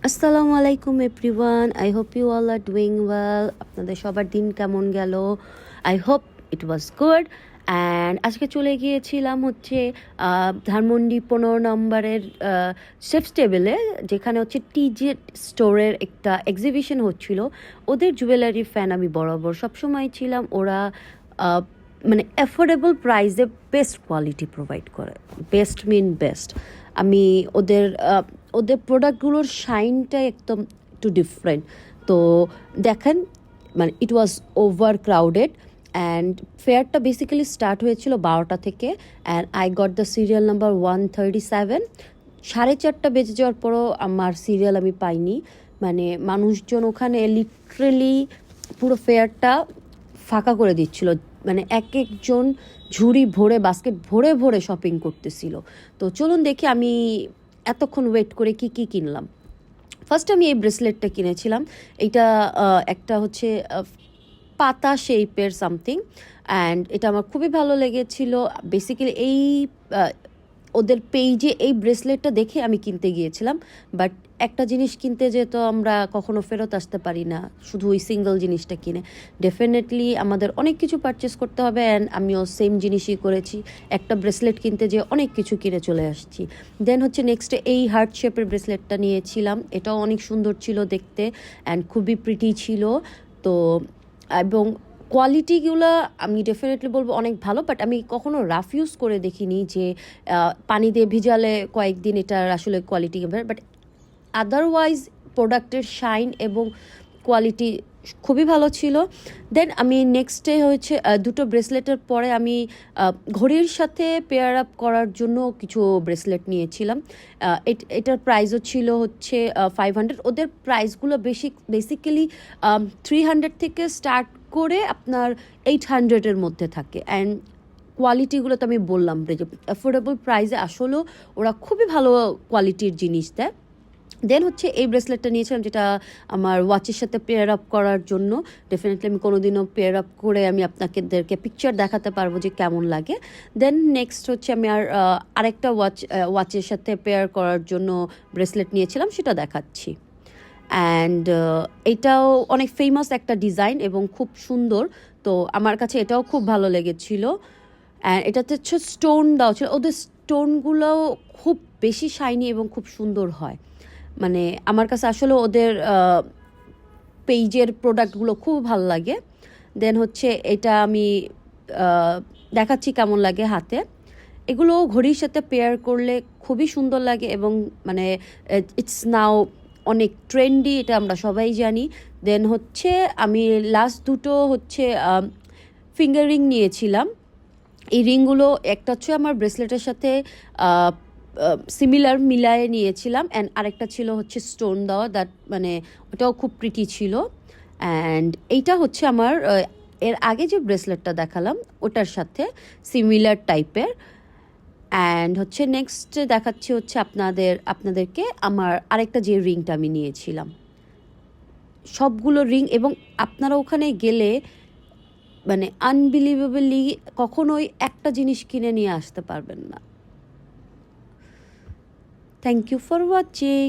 আসসালামু আলাইকুম everyone, I hope you all are doing well. আপনাদের সবার দিন কেমন গেল? I hope it was good. And আজকে চলে গিয়েছিলাম হচ্ছে ধানমন্ডি 15 নম্বরের শেফস টেবিলে, যেখানে হচ্ছে টিজে স্টোরের একটা এক্সিবিশন হচ্ছিল। ওদের জুয়েলারি ফ্যান আমি বরাবর সবসময় ছিলাম। ওরা আহ, মানে অ্যাফোর্ডেবল প্রাইসে বেস্ট কোয়ালিটি প্রোভাইড করে। বেস্ট মিন বেস্ট। আমি ওদের ওদের প্রোডাক্টগুলোর শাইনটাই একদম একটু ডিফারেন্ট। তো দেখেন, মানে it was over crowded. And ফেয়ারটা বেসিক্যালি স্টার্ট হয়েছিল 12টা থেকে, and I got the serial number 137। 4:30 বেজে যাওয়ার পরও আমার সিরিয়াল আমি পাইনি। মানে মানুষজন ওখানে লিটারেলি পুরো ফেয়ারটা ফাঁকা করে দিচ্ছিল। মানে এক একজন ঝুড়ি ভরে, বাস্কেট ভরে ভরে শপিং করতেছিল। তো চলুন দেখি আমি এতক্ষণ ওয়েট করে কি কি কিনলাম। ফার্স্ট আমি এই ব্রেসলেটটা কিনেছিলাম। এইটা একটা হচ্ছে পাতা শেপের সামথিং, অ্যান্ড এটা আমার খুবই ভালো লেগেছিল। বেসিক্যালি এই ওদের পেজে এই ব্রেসলেটটা দেখে আমি কিনতে গিয়েছিলাম। বাট একটা জিনিস কিনতে যে তো আমরা কখনো ফেরত আসতে পারি না শুধু ওই সিঙ্গল জিনিসটা কিনে। ডেফিনেটলি আমাদের অনেক কিছু পারচেস করতে হবে, অ্যান্ড আমিও সেম জিনিসই করেছি। একটা ব্রেসলেট কিনতে যে অনেক কিছু কিনে চলে আসছি। দেন হচ্ছে নেক্সটে এই হার্ট শেপের ব্রেসলেটটা নিয়েছিলাম। এটাও অনেক সুন্দর ছিল দেখতে, অ্যান্ড খুবই প্রিটি ছিল। তো এবং কোয়ালিটিগুলো আমি ডেফিনেটলি বলবো অনেক ভালো। বাট আমি কখনো রাফ ইউজ করে দেখিনি যে পানি দিয়ে ভিজালে কয়েকদিন এটার আসলে কোয়ালিটি। বাট আদারওয়াইজ প্রোডাক্টের শাইন এবং কোয়ালিটি খুবই ভালো ছিল। দেন আমি নেক্সট ডে হচ্ছে দুটো ব্রেসলেটের পরে আমি ঘড়ির সাথে পেয়ার আপ করার জন্য কিছু ব্রেসলেট নিয়েছিলাম। এটার প্রাইসও ছিল হচ্ছে 500। ওদের প্রাইসগুলো বেসিক্যালি 300 থেকে স্টার্ট করে আপনার 800-এর মধ্যে থাকে। অ্যান্ড কোয়ালিটিগুলো তো আমি বললাম যে অ্যাফোর্ডেবল প্রাইসে আসলেও ওরা খুবই ভালো কোয়ালিটির জিনিস দেয়। দেন হচ্ছে এই ব্রেসলেটটা নিয়েছিলাম, যেটা আমার ওয়াচের সাথে পেয়ার আপ করার জন্য। ডেফিনেটলি আমি কোনোদিনও পেয়ার আপ করে আমি আপনাদেরকে পিকচার দেখাতে পারবো যে কেমন লাগে। দেন নেক্সট হচ্ছে আমি আরেকটা ওয়াচের সাথে পেয়ার করার জন্য ব্রেসলেট নিয়েছিলাম, সেটা দেখাচ্ছি। অ্যান্ড এটাও অনেক ফেমাস একটা ডিজাইন এবং খুব সুন্দর। তো আমার কাছে এটাও খুব ভালো লেগেছিল। অ্যান্ড এটাতে হচ্ছে স্টোন দেওয়া ছিল। ওদের স্টোনগুলোও খুব বেশি শাইনি এবং খুব সুন্দর হয়। মানে আমার কাছে আসলে ওদের পেজের প্রোডাক্টগুলো খুব ভালো লাগে। দেন হচ্ছে এটা আমি দেখাচ্ছি কেমন লাগে হাতে। এগুলো ঘড়ির সাথে পেয়ার করলে খুবই সুন্দর লাগে এবং মানে ইটস নাও অনেক ট্রেন্ডি, এটা আমরা সবাই জানি। দেন হচ্ছে আমি লাস্ট দুটো হচ্ছে ফিঙ্গার রিং নিয়েছিলাম। এই রিংগুলো একটা হচ্ছে আমার ব্রেসলেটের সাথে সিমিলার মিলায়ে নিয়েছিলাম, অ্যান্ড আরেকটা ছিল হচ্ছে স্টোন দেওয়া, দ্যাট মানে ওটাও খুব প্রিটি ছিল। অ্যান্ড এইটা হচ্ছে আমার এর আগে যে ব্রেসলেটটা দেখালাম ওটার সাথে সিমিলার টাইপের। অ্যান্ড হচ্ছে নেক্সট দেখাচ্ছি হচ্ছে আপনাদেরকে আমার আরেকটা যে রিংটা আমি নিয়েছিলাম। সবগুলো রিং, এবং আপনারা ওখানে গেলে মানে আনবিলিভেবলি কখনোই একটা জিনিস কিনে নিয়ে আসতে পারবেন না। Thank you for watching.